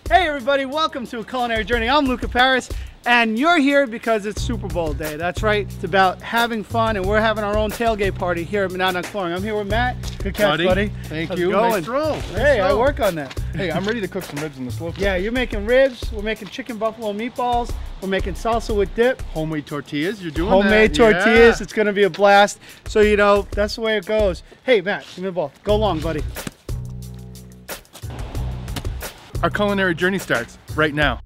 Hey everybody, welcome to A Culinary Journey. I'm Luca Paris, and you're here because it's Super Bowl day. That's right, it's about having fun, and we're having our own tailgate party here at Monadnock Flooring. I'm here with Matt. Good catch, buddy. Thank How's you. it going? Nice throw. Nice Hey, I throw. work on that. Hey, I'm ready to cook some ribs in the slow cook. Yeah, you're making ribs, we're making chicken buffalo meatballs, we're making salsa with dip. Homemade tortillas, you're doing Homemade that. tortillas, Yeah. it's gonna be a blast. So, you know, that's the way it goes. Hey, Matt, give me the ball. Go long, buddy. Our culinary journey starts right now.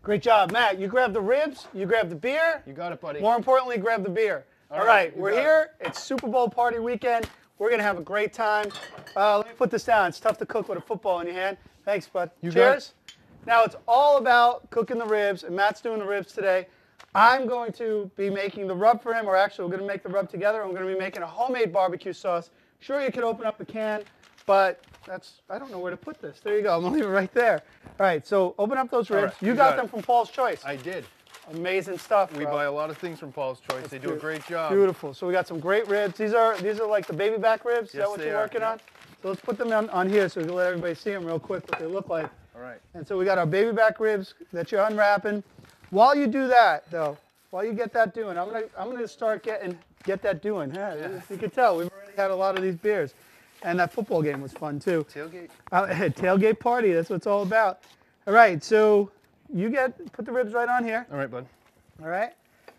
Great job, Matt. You grab the ribs, you grab the beer. You got it, buddy. More importantly, grab the beer. All right, we're here. It's Super Bowl party weekend. We're going to have a great time. Let me put this down. It's tough to cook with a football in your hand. Thanks, bud. Cheers. Now, it's all about cooking the ribs, and Matt's doing the ribs today. I'm going to be making the rub for him, or actually, we're going to make the rub together. I'm going to be making a homemade barbecue sauce. Sure, you could open up the can, but I don't know where to put this. There you go. I'm going to leave it right there. All right, so open up those ribs. Right, you got them from Paul's Choice. I did. Amazing stuff. We buy a lot of things from Paul's Choice. They do a great job. Beautiful. So we got some great ribs. These are like the baby back ribs. Is Yes, that what they you're are. working on? So let's put them on here so we can let everybody see them real quick what they look like. All right. And so we got our baby back ribs that you're unwrapping. While you do that, though, while you get that doing, I'm gonna start get that doing. Yeah. You can tell we've already had a lot of these beers, and that football game was fun too. Tailgate. Tailgate party. That's what it's all about. All right. So you put the ribs right on here. All right, bud. All right,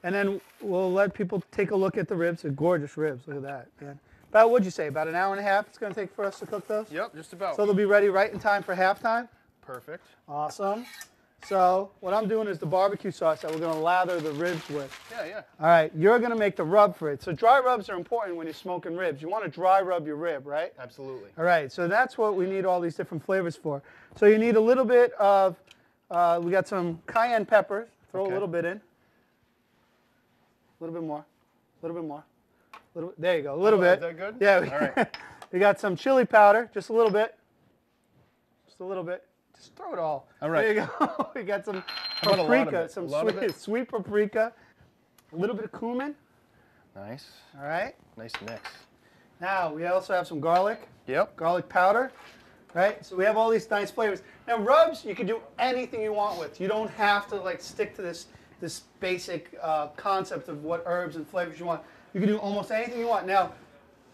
and then we'll let people take a look at the ribs. They're gorgeous ribs. Look at that. Yeah. About, what'd you say, about an hour and a half it's going to take for us to cook those? Yep, just about. So they'll be ready right in time for halftime? Perfect. Awesome. So what I'm doing is the barbecue sauce that we're going to lather the ribs with. Yeah. All right, you're going to make the rub for it. So dry rubs are important when you're smoking ribs. You want to dry rub your rib, right? Absolutely. All right, so that's what we need all these different flavors for. So you need a little bit of, we got some cayenne pepper. Throw a little bit in. A little bit more, a little bit more. There you go, a little bit. Is that good? Yeah. All right. We got some chili powder, just a little bit. Just a little bit. Just throw it all. All right. There you go. We got some about a lot of paprika, it? some A lot of it? sweet paprika. A little bit of cumin. Nice. All right. Nice mix. Now we also have some garlic. Yep. Garlic powder. Right. So we have all these nice flavors. Now rubs, you can do anything you want with. You don't have to like stick to this basic concept of what herbs and flavors you want. You can do almost anything you want. Now,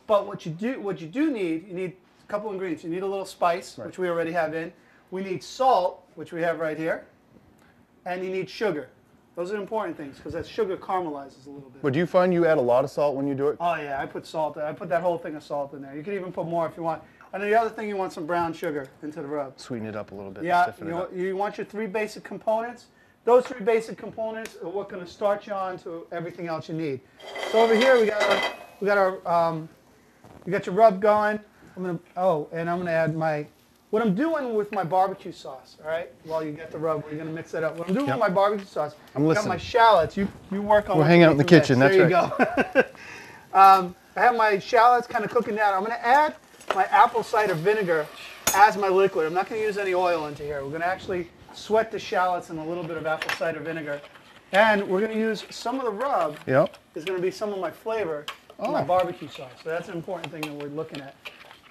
but what you do need, you need a couple ingredients. You need a little spice, which we already have in. We need salt, which we have right here. And you need sugar. Those are important things because that sugar caramelizes a little bit. But do you find you add a lot of salt when you do it? Oh yeah, I put salt. I put that whole thing of salt in there. You can even put more if you want. And then the other thing, you want some brown sugar into the rub. Sweeten it up a little bit. Yeah, Stiffen it up. you want your three basic components. Those three basic components are what going to start you on to everything else you need. So over here we got your rub going. And I'm gonna add what I'm doing with my barbecue sauce. All right, while you get the rub, we're gonna mix that up. What I'm doing with my barbecue sauce, I'm I got listening. my shallots. You work on. We'll hang out in the kitchen. That's there right. You go. I have my shallots kind of cooking down. I'm gonna add my apple cider vinegar as my liquid. I'm not gonna use any oil into here. We're gonna actually sweat the shallots in a little bit of apple cider vinegar. And we're going to use some of the rub. Yep. Is going to be some of my flavor in my barbecue sauce. So that's an important thing that we're looking at.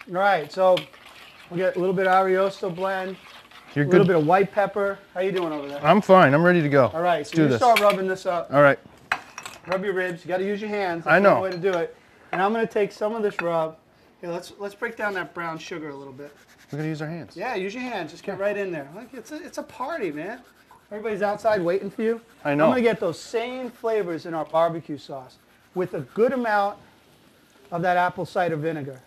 All right, so we get a little bit of Ariosto blend, a little bit of white pepper. How you doing over there? I'm fine. I'm ready to go. All right, so you start rubbing this up. All right. Rub your ribs. You got to use your hands. That's I know. the way to do it. And I'm going to take some of this rub. Here, let's break down that brown sugar a little bit. We're gonna use our hands. Yeah, use your hands. Just get right in there. Like it's a party, man. Everybody's outside waiting for you. I know. I'm gonna get those same flavors in our barbecue sauce with a good amount of that apple cider vinegar.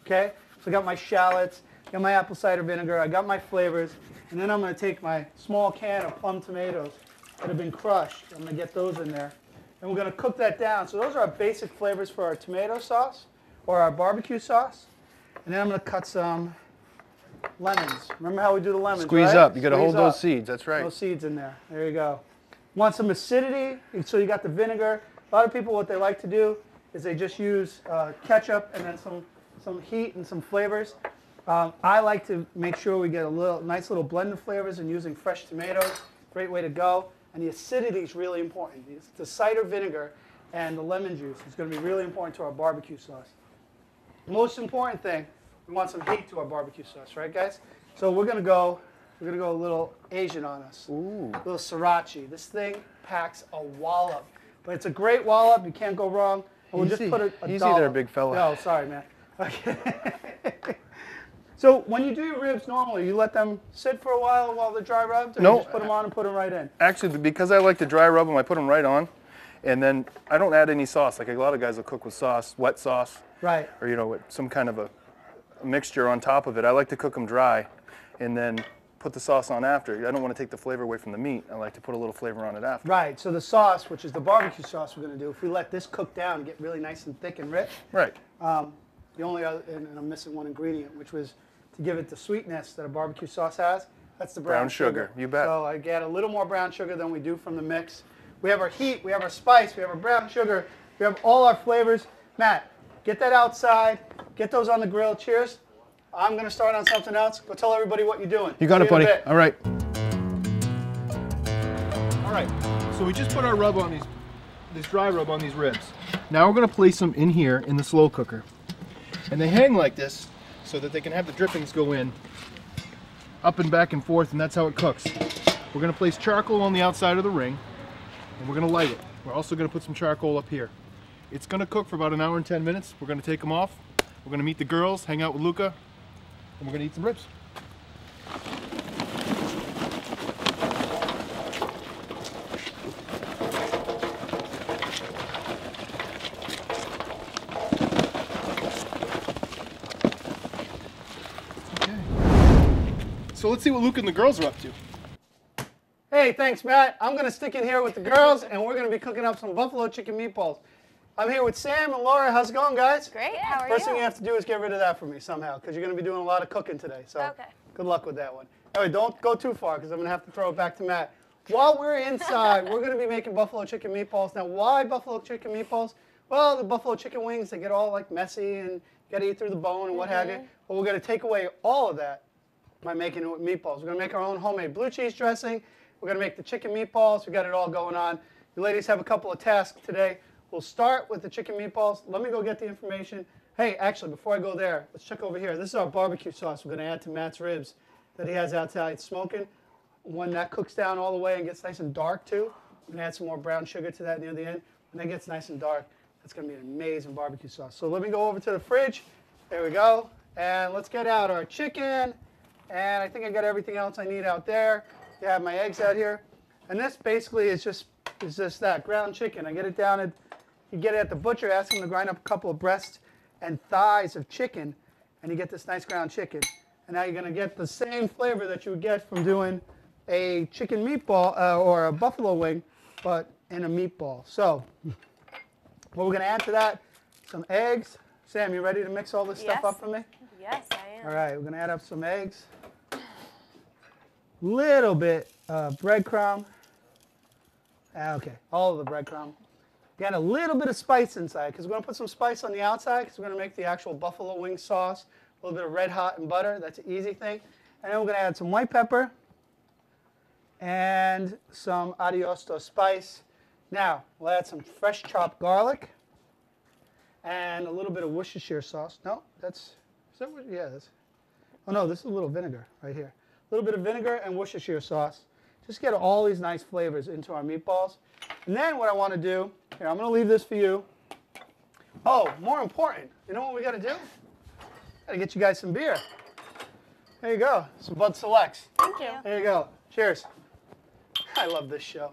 Okay? So I got my shallots, got my apple cider vinegar, I got my flavors, and then I'm going to take my small can of plum tomatoes that have been crushed. I'm going to get those in there. And we're going to cook that down. So those are our basic flavors for our tomato sauce or our barbecue sauce. And then I'm going to cut some lemons. Remember how we do the lemons, Squeeze right? up. You got to Squeeze hold those up. seeds. That's right. Those seeds in there. There you go. Want some acidity? So you got the vinegar. A lot of people, what they like to do is they just use ketchup and then some heat and some flavors. I like to make sure we get a nice little blend of flavors and using fresh tomatoes. Great way to go. And the acidity is really important. The cider vinegar and the lemon juice is going to be really important to our barbecue sauce. Most important thing, we want some heat to our barbecue sauce, right, guys? So we're going to go a little Asian on us. Ooh. A little sriracha. This thing packs a wallop, but it's a great wallop. You can't go wrong. And we'll just put a Easy dollop. there, big fella. No, sorry, man. Okay. So when you do your ribs normally, you let them sit for a while they're dry rubbed, or No. you just put them on and put them right in? Actually, because I like to dry rub them, I put them right on, and then I don't add any sauce. Like a lot of guys will cook with sauce, wet sauce, Right. or with some kind of a mixture on top of it. I like to cook them dry, and then put the sauce on after. I don't want to take the flavor away from the meat. I like to put a little flavor on it after. Right. So the sauce, which is the barbecue sauce we're going to do, if we let this cook down and get really nice and thick and rich, Right. the only other, and I'm missing one ingredient, which was to give it the sweetness that a barbecue sauce has. That's the brown sugar. You bet. So I get a little more brown sugar than we do from the mix. We have our heat, we have our spice, we have our brown sugar, we have all our flavors. Matt, get that outside, get those on the grill. Cheers. I'm going to start on something else. Go tell everybody what you're doing. You got See it, buddy. in a bit. All right. All right, so we just put our rub on this dry rub on these ribs. Now we're gonna place them in here in the slow cooker. And they hang like this so that they can have the drippings go in up and back and forth, and that's how it cooks. We're gonna place charcoal on the outside of the ring, and we're gonna light it. We're also gonna put some charcoal up here. It's gonna cook for about 1 hour and 10 minutes. We're gonna take them off. We're gonna meet the girls, hang out with Luca, and we're gonna eat some ribs. So let's see what Luca and the girls are up to. Hey, thanks, Matt. I'm going to stick in here with the girls, and we're going to be cooking up some buffalo chicken meatballs. I'm here with Sam and Laura. How's it going, guys? Great. How are you? First thing you have to do is get rid of that for me somehow, because you're going to be doing a lot of cooking today. So Okay. good luck with that one. Anyway, don't go too far, because I'm going to have to throw it back to Matt. While we're inside, we're going to be making buffalo chicken meatballs. Now, why buffalo chicken meatballs? Well, the buffalo chicken wings, they get all like messy and you got to eat through the bone and what have you. But we're going to take away all of that by making it with meatballs. We're going to make our own homemade blue cheese dressing. We're going to make the chicken meatballs. We got it all going on. You ladies have a couple of tasks today. We'll start with the chicken meatballs. Let me go get the information. Hey, actually, before I go there, let's check over here. This is our barbecue sauce we're going to add to Matt's ribs that he has outside smoking. When that cooks down all the way and gets nice and dark too, we're going to add some more brown sugar to that near the end. When that gets nice and dark, that's going to be an amazing barbecue sauce. So let me go over to the fridge. There we go. And let's get out our chicken. And I think I got everything else I need out there. I have my eggs out here. And this basically is just that, ground chicken. I get it down at, you get it at the butcher, ask him to grind up a couple of breasts and thighs of chicken, and you get this nice ground chicken. And now you're going to get the same flavor that you would get from doing a chicken meatball or a buffalo wing, but in a meatball. So what we're going to add to that, some eggs. Sam, you ready to mix all this stuff up for me? Yes, I am. All right, we're going to add up some eggs. Little bit of breadcrumb. Okay, all of the breadcrumb. Got a little bit of spice inside because we're going to put some spice on the outside because we're going to make the actual buffalo wing sauce. A little bit of red hot and butter. That's an easy thing. And then we're going to add some white pepper and some Ariosto spice. Now, we'll add some fresh chopped garlic and a little bit of Worcestershire sauce. No, is that what, yeah, oh no, this is a little vinegar right here. A little bit of vinegar and Worcestershire sauce. Just get all these nice flavors into our meatballs. And then what I want to do, here, I'm going to leave this for you. Oh, more important, you know what we got to do? Got to get you guys some beer. There you go, some Bud Selects. Thank you. There you go. Cheers. I love this show.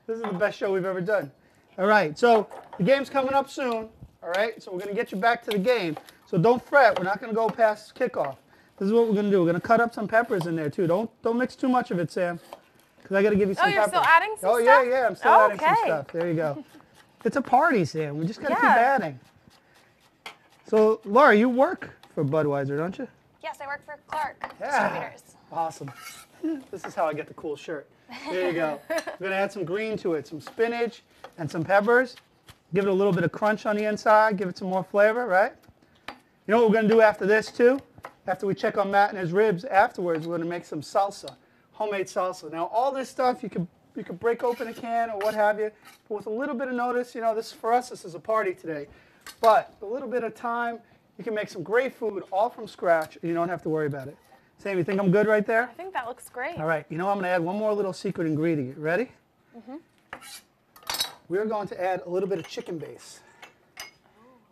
This is the best show we've ever done. All right, so the game's coming up soon. all right? So we're going to get you back to the game. So don't fret. We're not going to go past kickoff. This is what we're going to do. We're going to cut up some peppers in there, too. Don't mix too much of it, Sam, because I got to give you some you're peppers. still adding some stuff? stuff? Yeah, I'm still adding some Okay. stuff. There you go. It's a party, Sam. We just got to keep Yeah. adding. So, Laura, you work for Budweiser, don't you? Yes, I work for Clark Yeah. Distributors. Awesome. This is how I get the cool shirt. There you go. We're going to add some green to it, some spinach and some peppers. Give it a little bit of crunch on the inside. Give it some more flavor, right? You know what we're going to do after this, too? After we check on Matt and his ribs, afterwards, we're going to make some salsa, homemade salsa. Now, all this stuff, you could break open a can or what have you, but with a little bit of notice, you know, this for us, this is a party today. But a little bit of time, you can make some great food all from scratch, and you don't have to worry about it. Sam, you think I'm good right there? I think that looks great. All right, you know I'm going to add one more little secret ingredient. Ready? Mm-hmm. We're going to add a little bit of chicken base.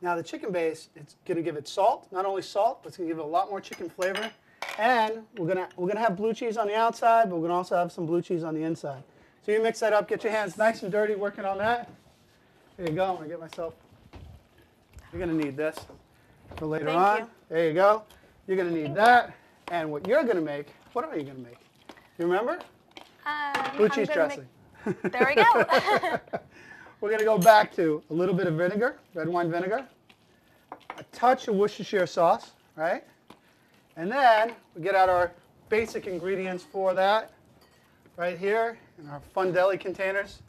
Now the chicken base, it's going to give it salt, not only salt, but it's going to give it a lot more chicken flavor. And we're going to have blue cheese on the outside, but we're going to also have some blue cheese on the inside. So you mix that up, get your hands nice and dirty working on that. There you go. I'm going to get myself. You're going to need this for later Thank on. you. There you go. You're going to need that. And what you're going to make, what are you going to make? You remember? Blue cheese dressing. There we go. We're going to go back to a little bit of vinegar, red wine vinegar, a touch of Worcestershire sauce, right? And then we get out our basic ingredients for that right here in our fun deli containers,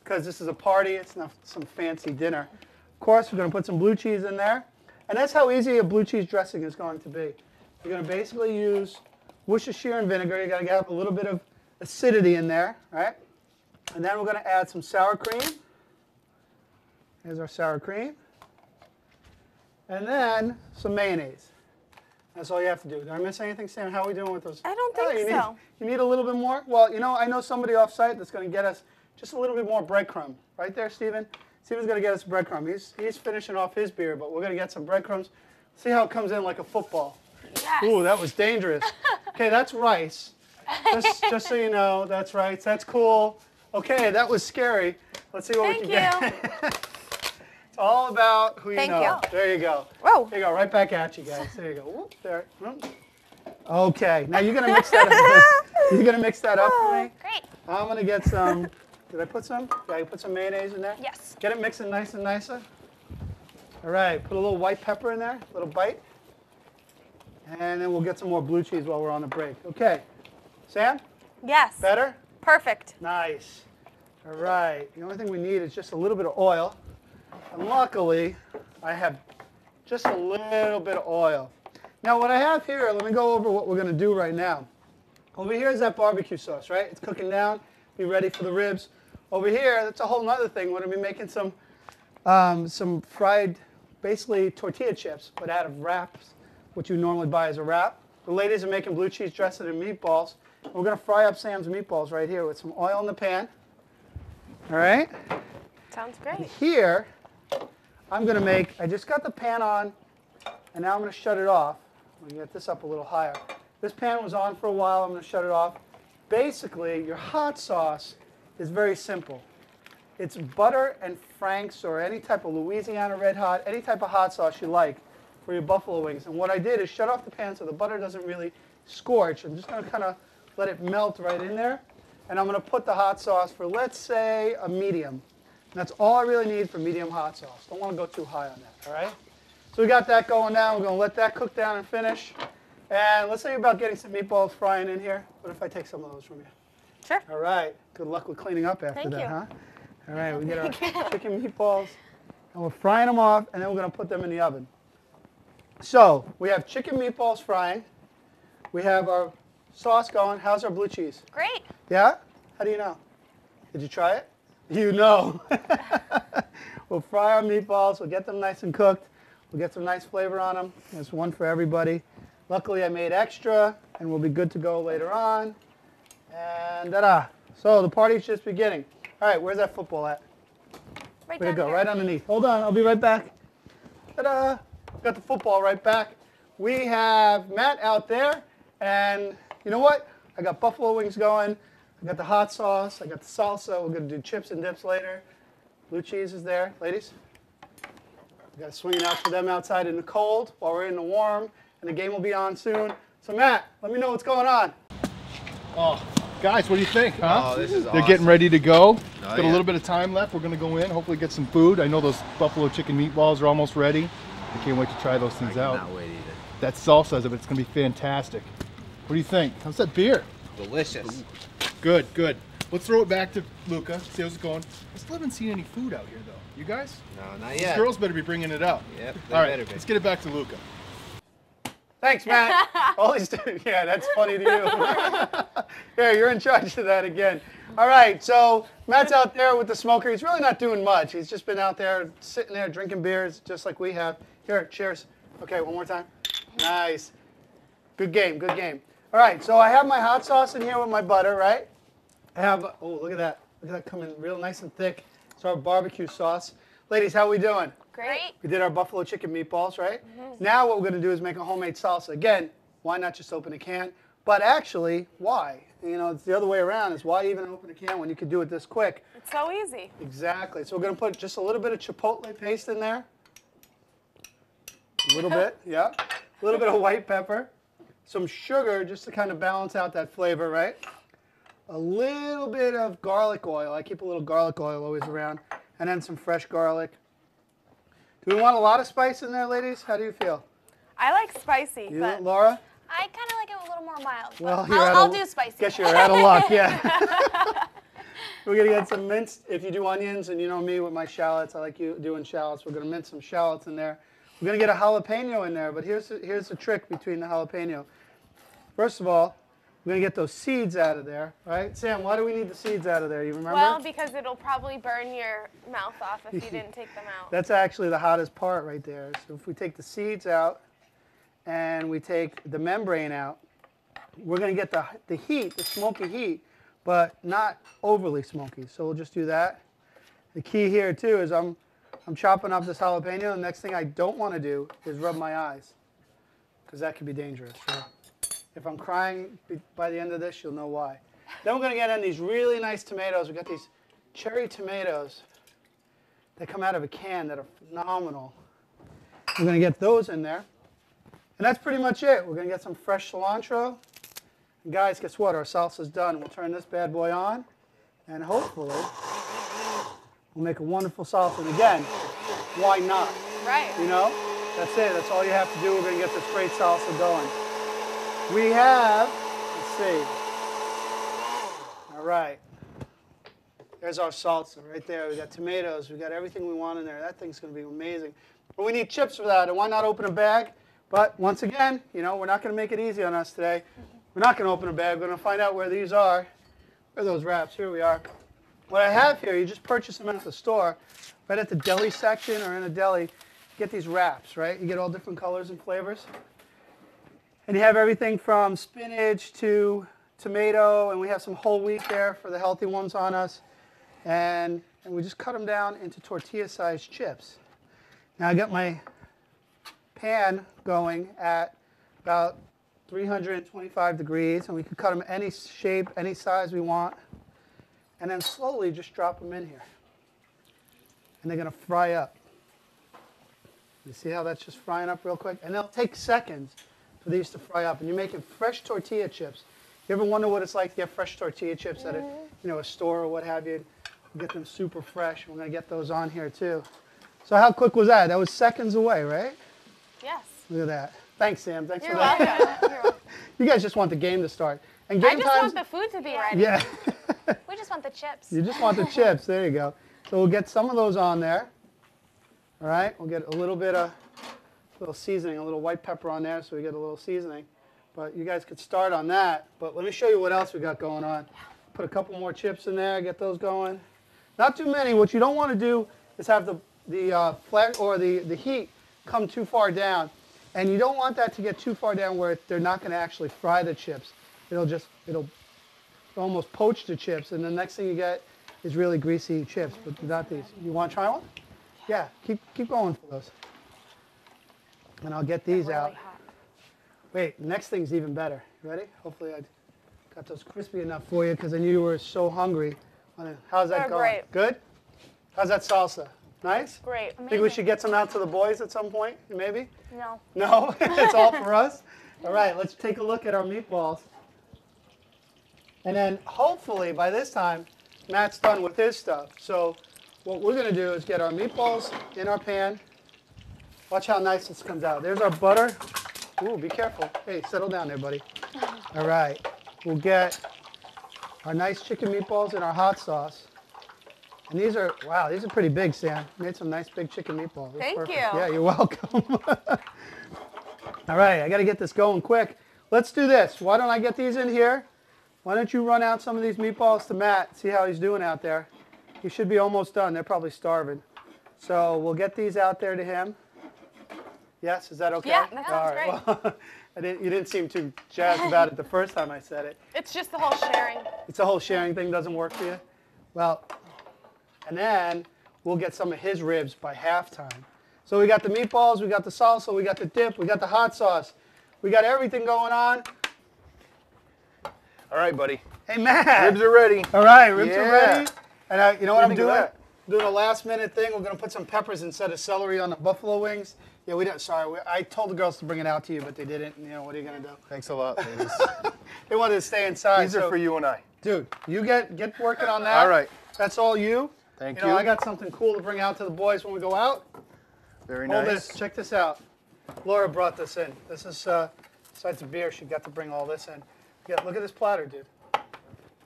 because this is a party, it's not some fancy dinner. Of course, we're going to put some blue cheese in there, and that's how easy a blue cheese dressing is going to be. You're going to basically use Worcestershire and vinegar. You're going to have a little bit of acidity in there, right? And then we're going to add some sour cream. Here's our sour cream. And then some mayonnaise. That's all you have to do. Did I miss anything, Sam? How are we doing with those? I don't think so. You need a little bit more? Well, you know, I know somebody off-site that's going to get us just a little bit more breadcrumb. Right there, Stephen? Stephen's going to get us breadcrumb. He's finishing off his beer, but we're going to get some breadcrumbs. See how it comes in like a football. Yes. Ooh, that was dangerous. Okay, that's rice. Just so you know, that's rice. That's cool. Okay, that was scary. Let's see what we can get. It's all about who you Thank know. you. There you go. Whoa. There you go, right back at you guys. There you go. Whoop, there. Whoop. Okay, now you're gonna mix that up. You're gonna mix that up for me. Great. I'm gonna get some. Did I put some? Yeah, you put some mayonnaise in there. Yes. Get it mixing nice and nicer. All right, put a little white pepper in there, a little bite, and then we'll get some more blue cheese while we're on the break. Okay, Sam, Yes. better? Perfect. Nice. All right. The only thing we need is just a little bit of oil. And luckily, I have just a little bit of oil. Now, what I have here, let me go over what we're going to do right now. Over here is that barbecue sauce, right? It's cooking down. Be ready for the ribs. Over here, that's a whole other thing. We're going to be making some fried, basically tortilla chips, but out of wraps, what you normally buy as a wrap. The ladies are making blue cheese dressing and meatballs. We're going to fry up Sam's meatballs right here with some oil in the pan. All right? Sounds great. Here, I'm going to make, I just got the pan on, and now I'm going to shut it off. I'm going to get this up a little higher. This pan was on for a while. I'm going to shut it off. Basically, your hot sauce is very simple. It's butter and Frank's or any type of Louisiana Red Hot, any type of hot sauce you like for your buffalo wings. And what I did is shut off the pan so the butter doesn't really scorch. I'm just going to kind of let it melt right in there. And I'm going to put the hot sauce for, let's say, a medium. And that's all I really need for medium hot sauce. Don't want to go too high on that, all right? So we got that going now. We're going to let that cook down and finish. And let's say about getting some meatballs frying in here. What if I take some of those from you? Sure. All right. Good luck with cleaning up after Thank that, you. huh? All right, we get our chicken meatballs, and we're frying them off, and then we're going to put them in the oven. So we have chicken meatballs frying. We have our sauce going. How's our blue cheese? Great. Yeah? How do you know? Did you try it? You know. We'll fry our meatballs. We'll get them nice and cooked. We'll get some nice flavor on them. There's one for everybody. Luckily, I made extra, and we'll be good to go later on. And ta-da. So the party's just beginning. All right, where's that football at? Right Way to down go, here. right underneath. Hold on, I'll be right back. Ta-da! Got the football right back. We have Matt out there, and you know what? I got buffalo wings going. I got the hot sauce. I got the salsa. We're going to do chips and dips later. Blue cheese is there. Ladies? We got to swing it out to them outside in the cold while we're in the warm, and the game will be on soon. So Matt, let me know what's going on. Oh, guys, what do you think, huh? Oh, this is They're getting ready to go. Got a yeah. little bit of time left. We're going to go in, hopefully get some food. I know those buffalo chicken meatballs are almost ready. I can't wait to try those things out. Not wait either. That salsa is it, but it's going to be fantastic. What do you think? How's that beer? Delicious. Good, good. Let's throw it back to Luca, see how's it going. I still haven't seen any food out here, though. You guys? No, not These yet. girls better be bringing it up. Yep, they All right, better be. let's get it back to Luca. Thanks, Matt. All he's doing, yeah, that's funny to you. Yeah, you're in charge of that again. All right, so Matt's out there with the smoker. He's really not doing much. He's just been out there sitting there drinking beers just like we have. Here, cheers. Okay, one more time. Nice. Good game, good game. All right, so I have my hot sauce in here with my butter, right? I have, oh, look at that. Look at that coming real nice and thick. It's our barbecue sauce. Ladies, how we doing? Great. We did our buffalo chicken meatballs, right? Now what we're going to do is make a homemade salsa. Again, why not just open a can? But actually, why? You know, it's the other way around. Is why even open a can when you could do it this quick? It's so easy. Exactly. So we're going to put just a little bit of chipotle paste in there. A little bit, yeah. A little bit of white pepper. Some sugar just to kind of balance out that flavor, right? A little bit of garlic oil. I keep a little garlic oil always around. And then some fresh garlic. Do we want a lot of spice in there, ladies? How do you feel? I like spicy, You, but Laura? I kind of like it a little more mild. Well, But you're out I'll of- do spicy. Guess you're out of luck, yeah. We're going to get some minced, if you do onions, and you know me with my shallots, I like you doing shallots. We're going to mince some shallots in there. We're going to get a jalapeno in there, but here's the trick between the jalapeno. First of all, we're going to get those seeds out of there, right? Sam, why do we need the seeds out of there? You remember? well, because it'll probably burn your mouth off if you didn't take them out. That's actually the hottest part right there. So if we take the seeds out and we take the membrane out, we're going to get the heat, the smoky heat, but not overly smoky. So we'll just do that. The key here too is I'm chopping up this jalapeno. The next thing I don't want to do is rub my eyes because that can be dangerous. So if I'm crying by the end of this, you'll know why. Then we're going to get in these really nice tomatoes. We've got these cherry tomatoes that come out of a can that are phenomenal. We're going to get those in there. And that's pretty much it. We're going to get some fresh cilantro. And guys, guess what? Our salsa's done. We'll turn this bad boy on. And hopefully, we'll make a wonderful salsa. And again, why not? Right. You know? That's it. That's all you have to do. We're going to get this great salsa going. We have, let's see. All right. There's our salsa right there. We got tomatoes. We got everything we want in there. That thing's going to be amazing. But we need chips for that. And why not open a bag? But once again, you know, we're not going to make it easy on us today. We're not going to open a bag. We're going to find out where these are. Where are those wraps? Here we are. What I have here, you just purchase them at the store, right at the deli section or in a deli. You get these wraps, right? You get all different colors and flavors. And you have everything from spinach to tomato, and we have some whole wheat there for the healthy ones on us. And we just cut them down into tortilla-sized chips. Now I got my pan going at about 325 degrees, and we can cut them any shape, any size we want. And then slowly just drop them in here. And they're going to fry up. You see how that's just frying up real quick? And it'll take seconds for these to fry up. And you're making fresh tortilla chips. You ever wonder what it's like to get fresh tortilla chips at a store or what have you? You get them super fresh. We're going to get those on here too. So how quick was that? That was seconds away, right? Yes. Look at that. Thanks, Sam. Thanks You're for that. welcome. You're welcome. You guys just want the game to start. And game I just times, want the food to be ready. yeah. We just want the chips. You just want the chips. There you go. So we'll get some of those on there. All right. We'll get a little bit of little seasoning, a little white pepper on there, so we get a little seasoning. But you guys could start on that. But let me show you what else we got going on. Put a couple more chips in there. Get those going. Not too many. What you don't want to do is have the flat or the heat come too far down, and you don't want that to get too far down where they're not going to actually fry the chips. It'll almost poach the chips, and the next thing you get is really greasy chips. But not these. You want to try one? Yeah. Keep going for those. And I'll get these Really out. hot. Wait, next thing's even better. You ready? Hopefully I got those crispy enough for you because I knew you were so hungry. How's that They're going? great. Good? How's that salsa? Nice? Great. Think we should get some out to the boys at some point, maybe? No. No? It's all for us? All right, let's take a look at our meatballs. And then hopefully by this time, Matt's done with his stuff. So what we're going to do is get our meatballs in our pan. Watch how nice this comes out. There's our butter. Ooh, be careful. Hey, settle down there, buddy. All right. We'll get our nice chicken meatballs in our hot sauce. And these are, wow, these are pretty big, Sam. Made some nice big chicken meatballs. That's Thank perfect. you. Yeah, you're welcome. All right, I got to get this going quick. Let's do this. Why don't I get these in here? Why don't you run out some of these meatballs to Matt, see how he's doing out there. He should be almost done. They're probably starving. So we'll get these out there to him. Yes, is that okay? Yeah, that sounds All right. Well, you didn't seem too jazzed about it the first time I said it. It's just the whole sharing. It's a whole sharing thing doesn't work for you? Well, and then we'll get some of his ribs by halftime. So we got the meatballs, we got the salsa, we got the dip, we got the hot sauce. We got everything going on. All right, buddy. Hey, Matt. Ribs are ready. All right, ribs are Yeah. ready. And you know what I'm Think of doing? that. Doing a last minute thing. We're going to put some peppers instead of celery on the buffalo wings. Yeah, we didn't. Sorry, I told the girls to bring it out to you, but they didn't. You know, what are you going to do? Thanks a lot, ladies. They wanted to stay inside. These are so, for you and I. Dude, you get working on that. All right. That's all you. Thank You know, I got something cool to bring out to the boys when we go out. Very Hold nice. this. Check this out. Laura brought this in. This is, besides the beer, she got to bring all this in. Yeah, look at this platter, dude.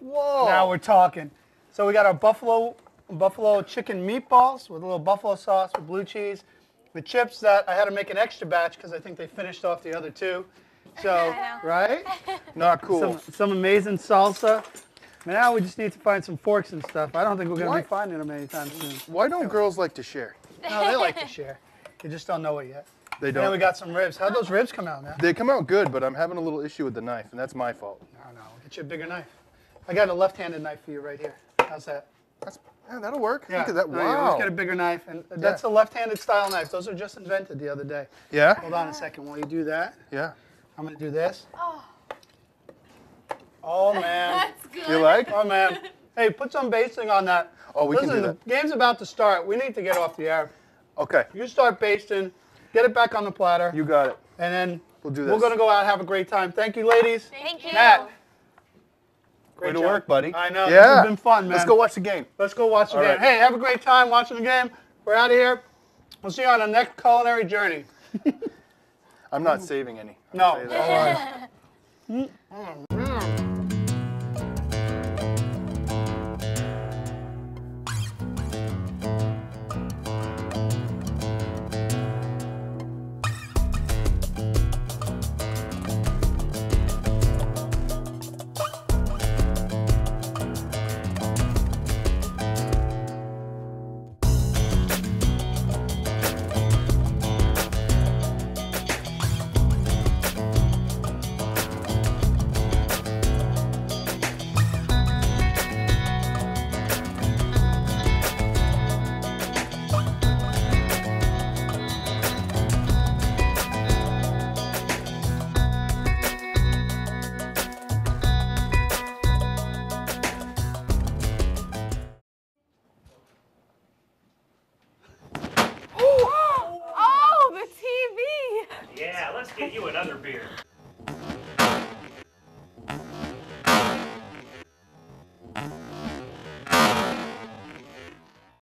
Whoa. Now we're talking. So we got our buffalo chicken meatballs with a little buffalo sauce with blue cheese, with chips that I had to make an extra batch because I think they finished off the other two. So, right? Not cool. Some amazing salsa. Now we just need to find some forks and stuff. I don't think we're going to be finding them anytime soon. Why don't girls like to share? No, they like to share. They just don't know it yet. They And then don't. we got some ribs. How'd those ribs come out, man? They come out good, but I'm having a little issue with the knife, and that's my fault. No, get you a bigger knife. I got a left-handed knife for you right here. How's that? Yeah, that'll work. Yeah. Look at that. No, you always Wow. get a bigger knife, and that's a left-handed style knife. Those were just invented the other day. Yeah? Hold on a second. While you do that, Yeah. I'm going to do this. Oh. Oh, man. That's good. You like? Oh, man. Hey, put some basting on that. Oh, we Listen, can do that. the game's about to start. We need to get off the air. Okay. You start basting, get it back on the platter, You got it. and then We'll do we're this. going to go out and have a great time. Thank you, ladies. Thank you. Matt. Way Great to job. work, buddy. I know. Yeah. This has been fun, man. Let's go watch the game. Let's go watch the All game. right. Hey, have a great time watching the game. We're out of here. We'll see you on the next culinary journey. I'm not saving any. No. I'll tell you that. Oh, the TV. Yeah, let's get you another beer.